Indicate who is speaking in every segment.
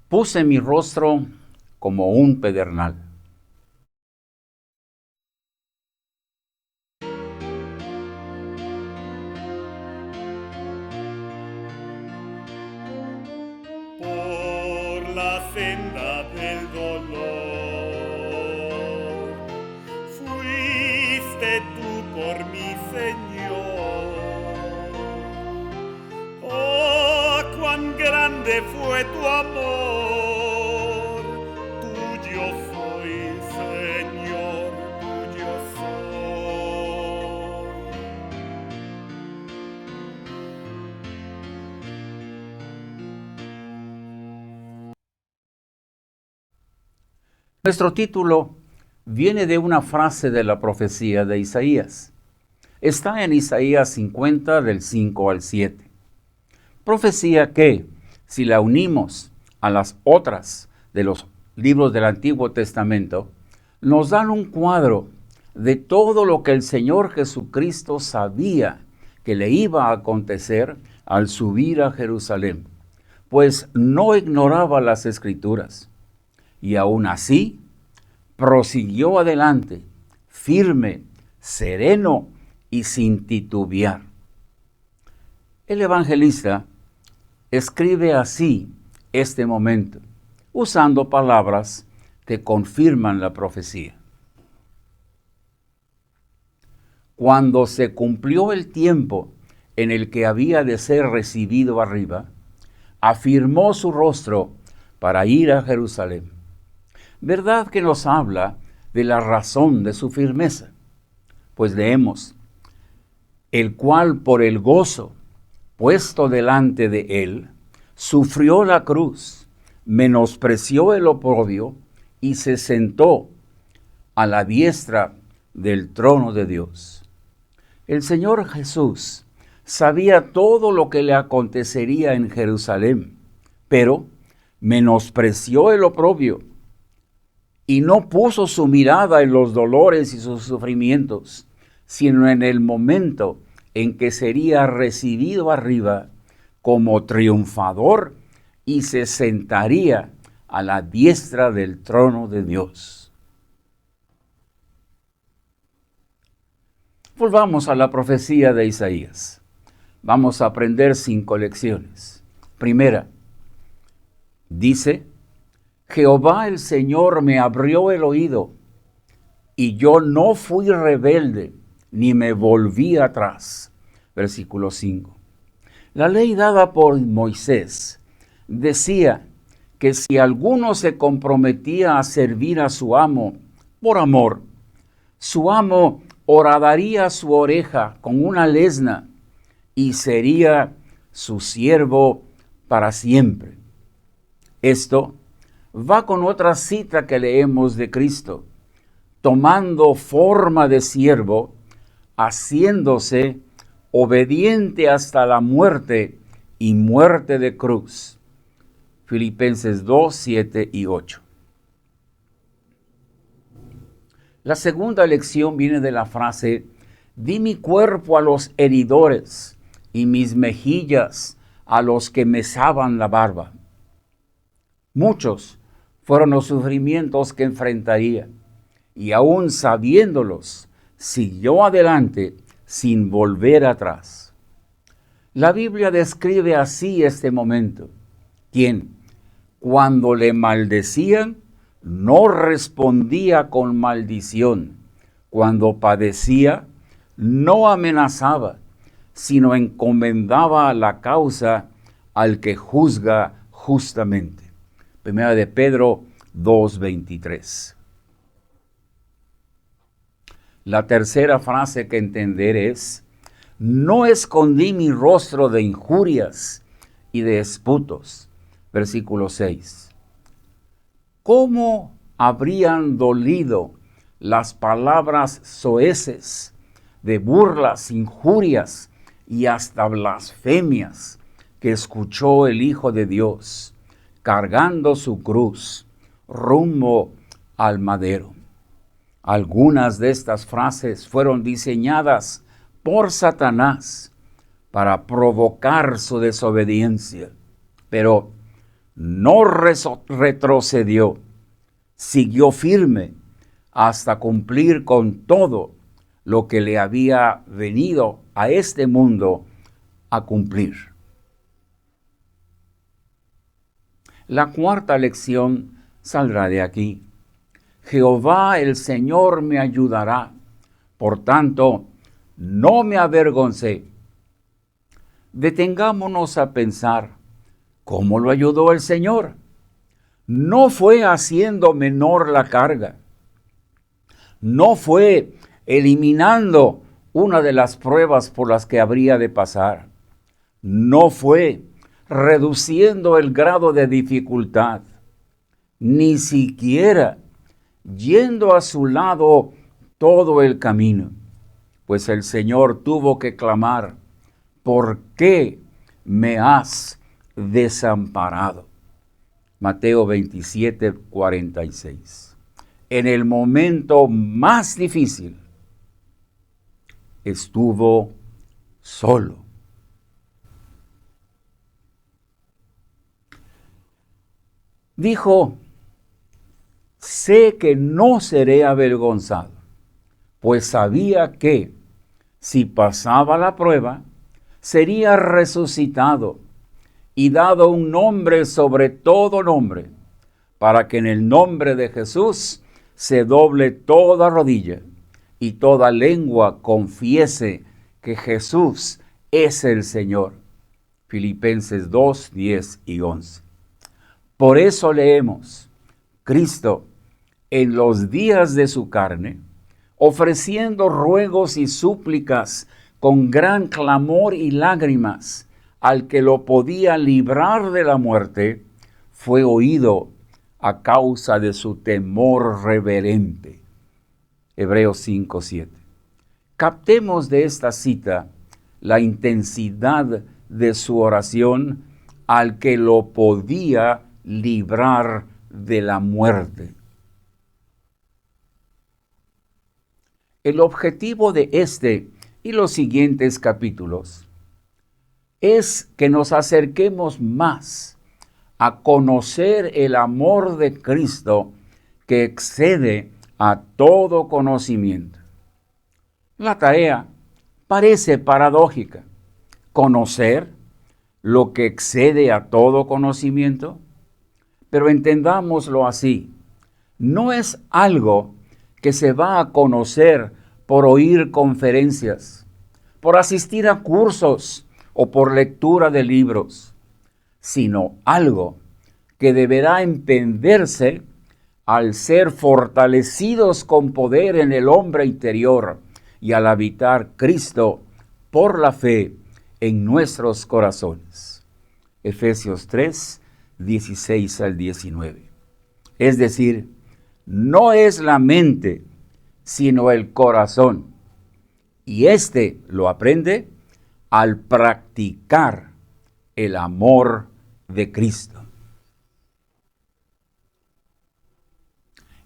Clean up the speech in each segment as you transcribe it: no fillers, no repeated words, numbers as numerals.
Speaker 1: Puse mi rostro como un pedernal.
Speaker 2: Por la senda del dolor, fuiste tú por mi Señor. Oh, cuán grande fue tu amor, tuyo soy, Señor, tuyo soy.
Speaker 1: Nuestro título viene de una frase de la profecía de Isaías. Está en Isaías 50 del 5 al 7. Profecía que, si la unimos a las otras de los libros del Antiguo Testamento, nos dan un cuadro de todo lo que el Señor Jesucristo sabía que le iba a acontecer al subir a Jerusalén, pues no ignoraba las Escrituras. Y aún así, prosiguió adelante, firme, sereno y sin titubear. El evangelista escribe así este momento, usando palabras que confirman la profecía. Cuando se cumplió el tiempo en el que había de ser recibido arriba, afirmó su rostro para ir a Jerusalén. ¿Verdad que nos habla de la razón de su firmeza? Pues leemos, el cual por el gozo puesto delante de él, sufrió la cruz, menospreció el oprobio y se sentó a la diestra del trono de Dios. El Señor Jesús sabía todo lo que le acontecería en Jerusalén, pero menospreció el oprobio y no puso su mirada en los dolores y sus sufrimientos, sino en el momento en que sería recibido arriba como triunfador y se sentaría a la diestra del trono de Dios. Volvamos a la profecía de Isaías. Vamos a aprender 5 lecciones. Primera, dice, Jehová el Señor me abrió el oído, y yo no fui rebelde, ni me volví atrás. Versículo 5. La ley dada por Moisés decía que si alguno se comprometía a servir a su amo por amor, su amo horadaría su oreja con una lesna y sería su siervo para siempre. Esto va con otra cita que leemos de Cristo, tomando forma de siervo, haciéndose obediente hasta la muerte y muerte de cruz. Filipenses 2, 7 y 8. La segunda lección viene de la frase, di mi cuerpo a los heridores y mis mejillas a los que mesaban la barba. Muchos fueron los sufrimientos que enfrentaría, y aún sabiéndolos, siguió adelante sin volver atrás. La Biblia describe así este momento, quien, cuando le maldecían, no respondía con maldición, cuando padecía, no amenazaba, sino encomendaba la causa al que juzga justamente. Primera de Pedro 2:23. La tercera frase que entender es, no escondí mi rostro de injurias y de esputos. Versículo 6. ¿Cómo habrían dolido las palabras soeces de burlas, injurias y hasta blasfemias que escuchó el Hijo de Dios, cargando su cruz rumbo al madero? Algunas de estas frases fueron diseñadas por Satanás para provocar su desobediencia, pero no retrocedió, siguió firme hasta cumplir con todo lo que le había venido a este mundo a cumplir. La cuarta lección saldrá de aquí. Jehová el Señor me ayudará, por tanto, no me avergoncé. Detengámonos a pensar, ¿cómo lo ayudó el Señor? No fue haciendo menor la carga. No fue eliminando una de las pruebas por las que habría de pasar. No fue reduciendo el grado de dificultad. Ni siquiera yendo a su lado todo el camino. Pues el Señor tuvo que clamar, ¿por qué me has desamparado? Mateo 27, 46. En el momento más difícil, estuvo solo. Dijo, sé que no seré avergonzado, pues sabía que si pasaba la prueba, sería resucitado y dado un nombre sobre todo nombre, para que en el nombre de Jesús se doble toda rodilla y toda lengua confiese que Jesús es el Señor. Filipenses 2, 10 y 11. Por eso leemos, Cristo, en los días de su carne, ofreciendo ruegos y súplicas con gran clamor y lágrimas al que lo podía librar de la muerte, fue oído a causa de su temor reverente. Hebreos 5, 7. Captemos de esta cita la intensidad de su oración al que lo podía librar de la muerte. El objetivo de este y los siguientes capítulos es que nos acerquemos más a conocer el amor de Cristo que excede a todo conocimiento. La tarea parece paradójica. Conocer lo que excede a todo conocimiento, pero entendámoslo así. No es algo que se va a conocer por oír conferencias, por asistir a cursos o por lectura de libros, sino algo que deberá entenderse al ser fortalecidos con poder en el hombre interior y al habitar Cristo por la fe en nuestros corazones. Efesios 3, 16 al 19. Es decir, no es la mente, sino el corazón. Y éste lo aprende al practicar el amor de Cristo.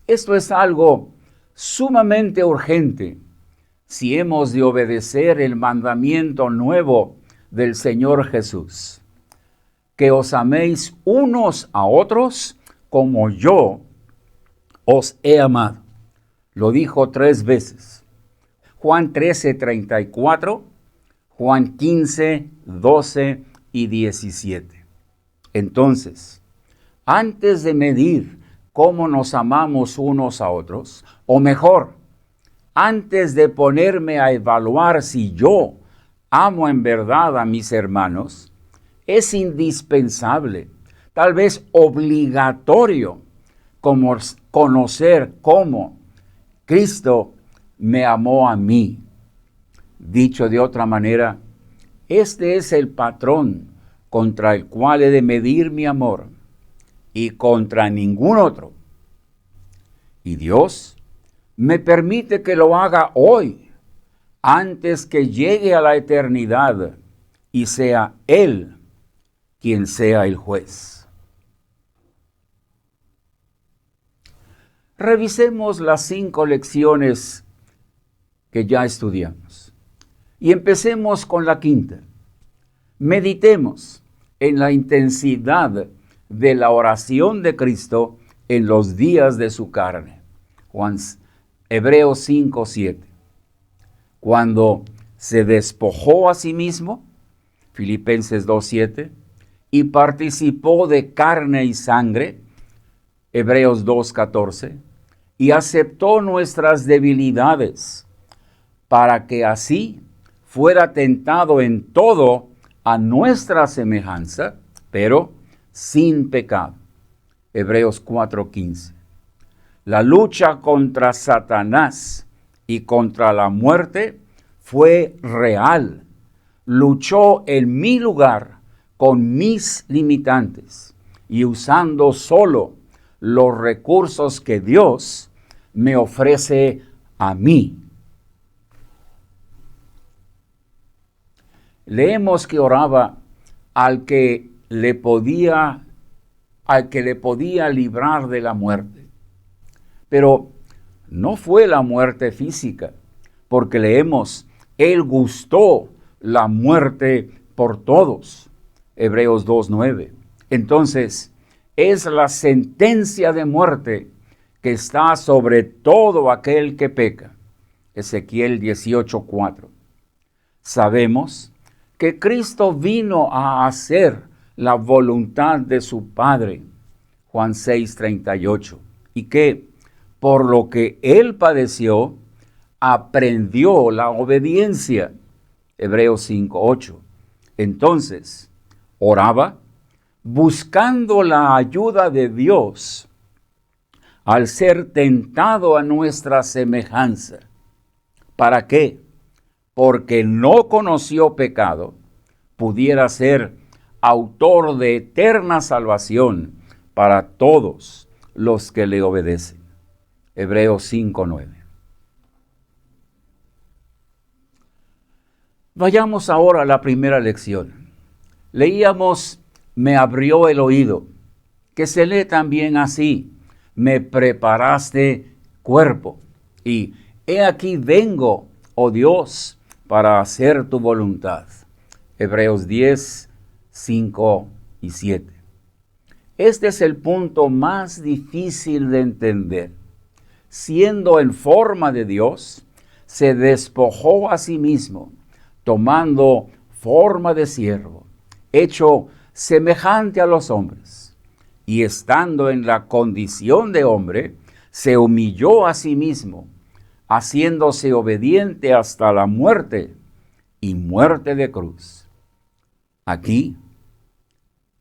Speaker 1: Esto es algo sumamente urgente si hemos de obedecer el mandamiento nuevo del Señor Jesús. Que os améis unos a otros como yo os he amado. Lo dijo 3 veces. Juan 13, 34, Juan 15, 12 y 17. Entonces, antes de medir cómo nos amamos unos a otros, o mejor, antes de ponerme a evaluar si yo amo en verdad a mis hermanos, es indispensable, tal vez obligatorio, como conocer cómo Cristo me amó a mí. Dicho de otra manera, este es el patrón contra el cual he de medir mi amor y contra ningún otro. Y Dios me permite que lo haga hoy, antes que llegue a la eternidad y sea Él quien sea el juez. Revisemos las 5 lecciones que ya estudiamos y empecemos con la 5ª. Meditemos en la intensidad de la oración de Cristo en los días de su carne. Hebreos 5:7. Cuando se despojó a sí mismo, Filipenses 2:7, y participó de carne y sangre, Hebreos 2:14, y aceptó nuestras debilidades, para que así fuera tentado en todo a nuestra semejanza, pero sin pecado. Hebreos 4:15. La lucha contra Satanás y contra la muerte fue real. Luchó en mi lugar con mis limitantes y usando solo los recursos que Dios me ofrece a mí. Leemos que oraba al que le podía librar de la muerte. Pero no fue la muerte física, porque leemos, Él gustó la muerte por todos. Hebreos 2:9. Entonces, es la sentencia de muerte que está sobre todo aquel que peca. Ezequiel 18:4. Sabemos que Cristo vino a hacer la voluntad de su Padre, Juan 6:38, y que por lo que Él padeció, aprendió la obediencia, Hebreos 5:8. Entonces, oraba buscando la ayuda de Dios al ser tentado a nuestra semejanza. ¿Para qué? Porque no conoció pecado, pudiera ser autor de eterna salvación para todos los que le obedecen. Hebreos 5:9. Vayamos ahora a la primera lección. Leíamos, me abrió el oído, que se lee también así, me preparaste cuerpo. Y he aquí vengo, oh Dios, para hacer tu voluntad. Hebreos 10:5 y 7. Este es el punto más difícil de entender. Siendo en forma de Dios, se despojó a sí mismo, tomando forma de siervo, hecho semejante a los hombres, y estando en la condición de hombre, se humilló a sí mismo, haciéndose obediente hasta la muerte, y muerte de cruz. Aquí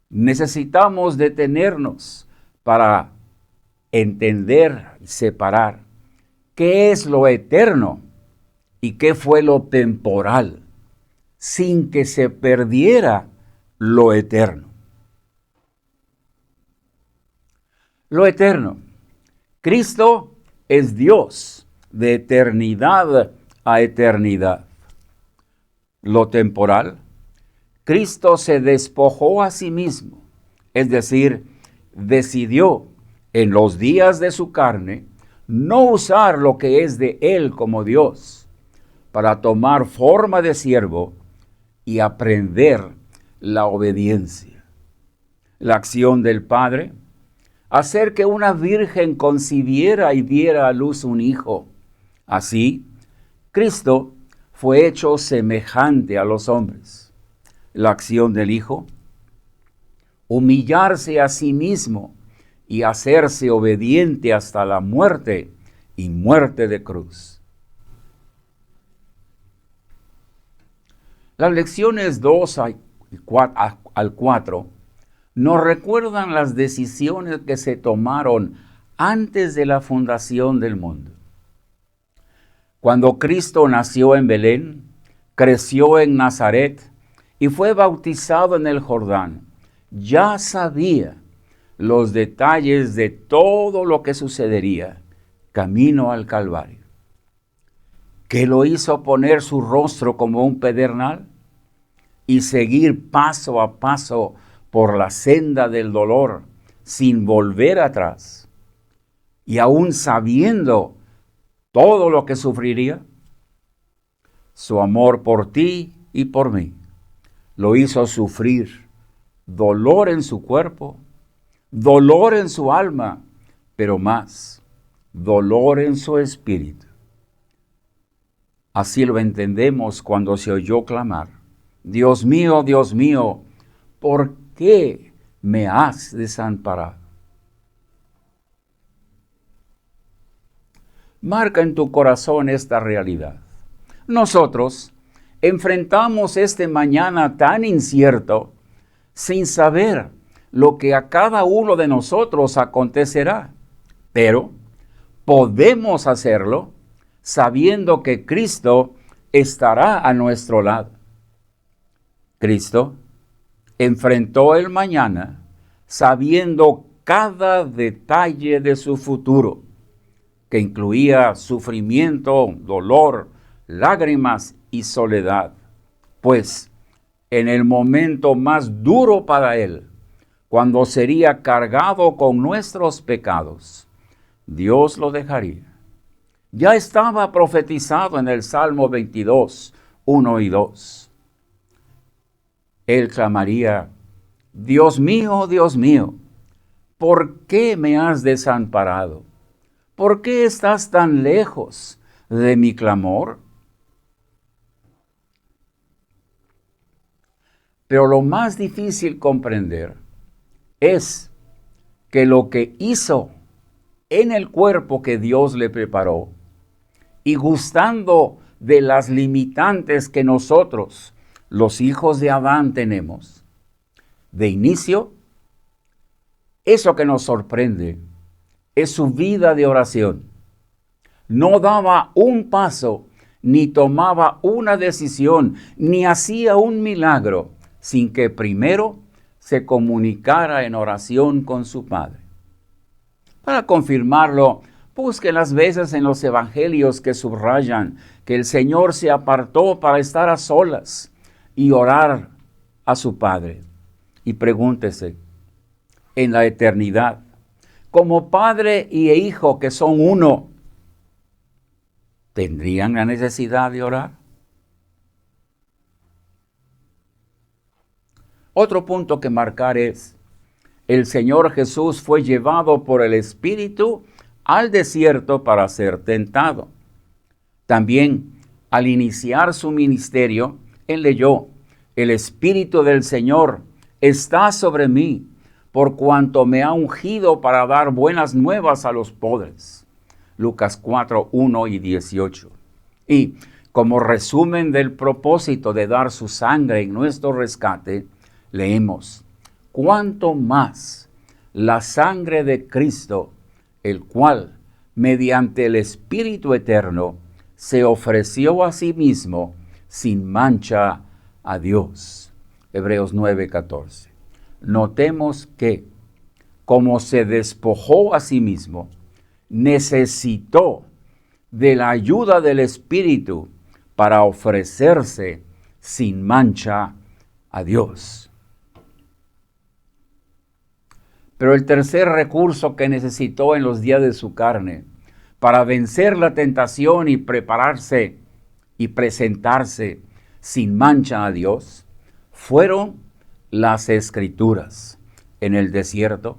Speaker 1: necesitamos detenernos para entender y separar qué es lo eterno y qué fue lo temporal, sin que se perdiera lo eterno. Lo eterno. Cristo es Dios de eternidad a eternidad. Lo temporal. Cristo se despojó a sí mismo, es decir, decidió en los días de su carne no usar lo que es de Él como Dios para tomar forma de siervo y aprender la obediencia. La acción del Padre, hacer que una virgen concibiera y diera a luz un hijo. Así, Cristo fue hecho semejante a los hombres. La acción del Hijo, humillarse a sí mismo y hacerse obediente hasta la muerte y muerte de cruz. Las lecciones 2 al 4 nos recuerdan las decisiones que se tomaron antes de la fundación del mundo. Cuando Cristo nació en Belén, creció en Nazaret y fue bautizado en el Jordán, ya sabía los detalles de todo lo que sucedería camino al Calvario. ¿Qué lo hizo poner su rostro como un pedernal y seguir paso a paso por la senda del dolor sin volver atrás? Y aún sabiendo todo lo que sufriría, su amor por ti y por mí lo hizo sufrir dolor en su cuerpo dolor en su alma, pero más, dolor en su espíritu. Así lo entendemos cuando se oyó clamar: Dios mío, ¿por qué me has desamparado? Marca en tu corazón esta realidad. Nosotros enfrentamos este mañana tan incierto sin saber lo que a cada uno de nosotros acontecerá, pero podemos hacerlo sabiendo que Cristo estará a nuestro lado. Cristo enfrentó el mañana sabiendo cada detalle de su futuro, que incluía sufrimiento, dolor, lágrimas y soledad, pues en el momento más duro para él, cuando sería cargado con nuestros pecados, Dios lo dejaría. Ya estaba profetizado en el Salmo 22, 1 y 2. Él clamaría: Dios mío, ¿por qué me has desamparado? ¿Por qué estás tan lejos de mi clamor? Pero lo más difícil comprender es que lo que hizo en el cuerpo que Dios le preparó, y gustando de las limitantes que nosotros, los hijos de Adán, tenemos, de inicio, eso que nos sorprende es su vida de oración. No daba un paso, ni tomaba una decisión, ni hacía un milagro, sin que primero se comunicara en oración con su Padre. Para confirmarlo, busque las veces en los evangelios que subrayan que el Señor se apartó para estar a solas y orar a su Padre. Y pregúntese, en la eternidad, como Padre y Hijo que son uno, ¿tendrían la necesidad de orar? Otro punto que marcar es: el Señor Jesús fue llevado por el Espíritu al desierto para ser tentado. También, al iniciar su ministerio, Él leyó: el Espíritu del Señor está sobre mí, por cuanto me ha ungido para dar buenas nuevas a los pobres. Lucas 4, 1 y 18. Y como resumen del propósito de dar su sangre en nuestro rescate, leemos: cuánto más la sangre de Cristo, el cual, mediante el Espíritu Eterno, se ofreció a sí mismo sin mancha a Dios. Hebreos 9:14. Notemos que, como se despojó a sí mismo, necesitó de la ayuda del Espíritu para ofrecerse sin mancha a Dios. Pero el tercer recurso que necesitó en los días de su carne para vencer la tentación y prepararse y presentarse sin mancha a Dios fueron las Escrituras. En el desierto,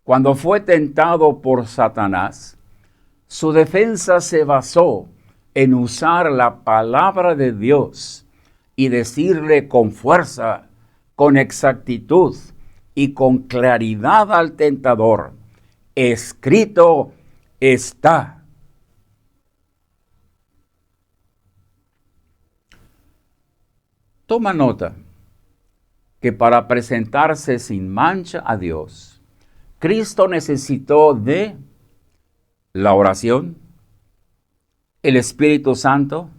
Speaker 1: cuando fue tentado por Satanás, su defensa se basó en usar la palabra de Dios y decirle con fuerza, con exactitud y con claridad al tentador: escrito está. Toma nota que para presentarse sin mancha a Dios, Cristo necesitó de la oración, el Espíritu Santo,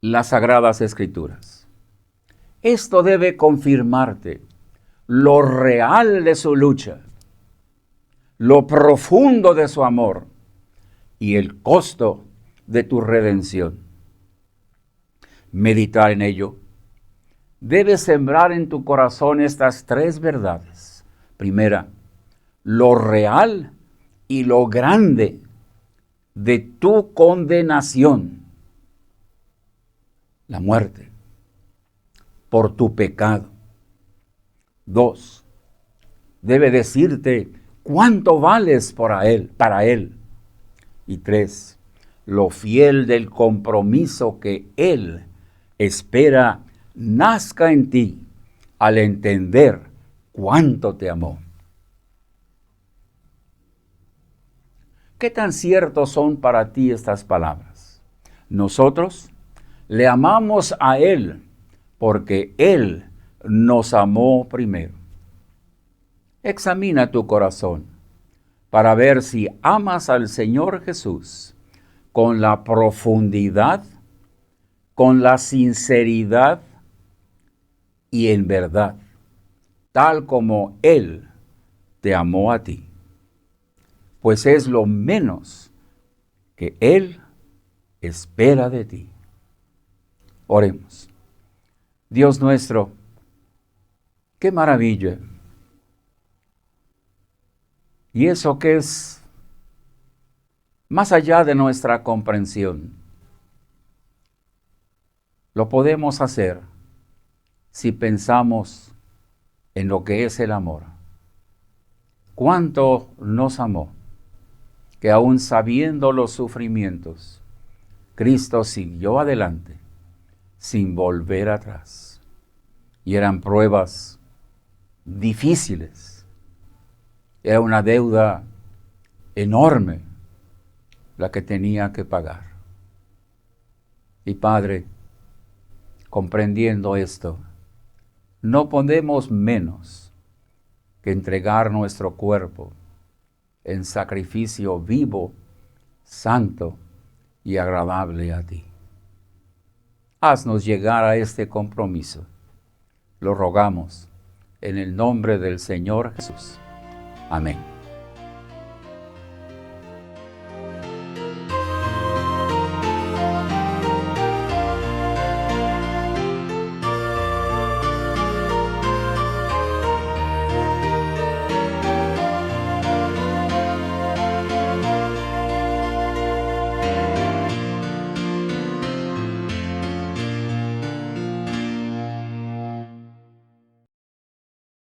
Speaker 1: las Sagradas Escrituras. Esto debe confirmarte lo real de su lucha, lo profundo de su amor y el costo de tu redención. Meditar en ello. Debes sembrar en tu corazón estas tres verdades. Primera, lo real y lo grande de tu condenación, la muerte, por tu pecado. 2, debe decirte cuánto vales para Él. Y 3, lo fiel del compromiso que Él espera nazca en ti al entender cuánto te amó. ¿Qué tan ciertos son para ti estas palabras? Nosotros le amamos a Él porque Él nos amó primero. Examina tu corazón para ver si amas al Señor Jesús con la profundidad, con la sinceridad y en verdad, tal como Él te amó a ti. Pues es lo menos que Él espera de ti. Oremos. Dios nuestro, qué maravilla. Y eso que es más allá de nuestra comprensión, lo podemos hacer si pensamos en lo que es el amor. Cuánto nos amó, que aún sabiendo los sufrimientos, Cristo siguió adelante sin volver atrás. Y eran pruebas difíciles. Era una deuda enorme la que tenía que pagar. Y Padre, comprendiendo esto, no podemos menos que entregar nuestro cuerpo en sacrificio vivo, santo y agradable a ti. Haznos llegar a este compromiso. Lo rogamos en el nombre del Señor Jesús. Amén.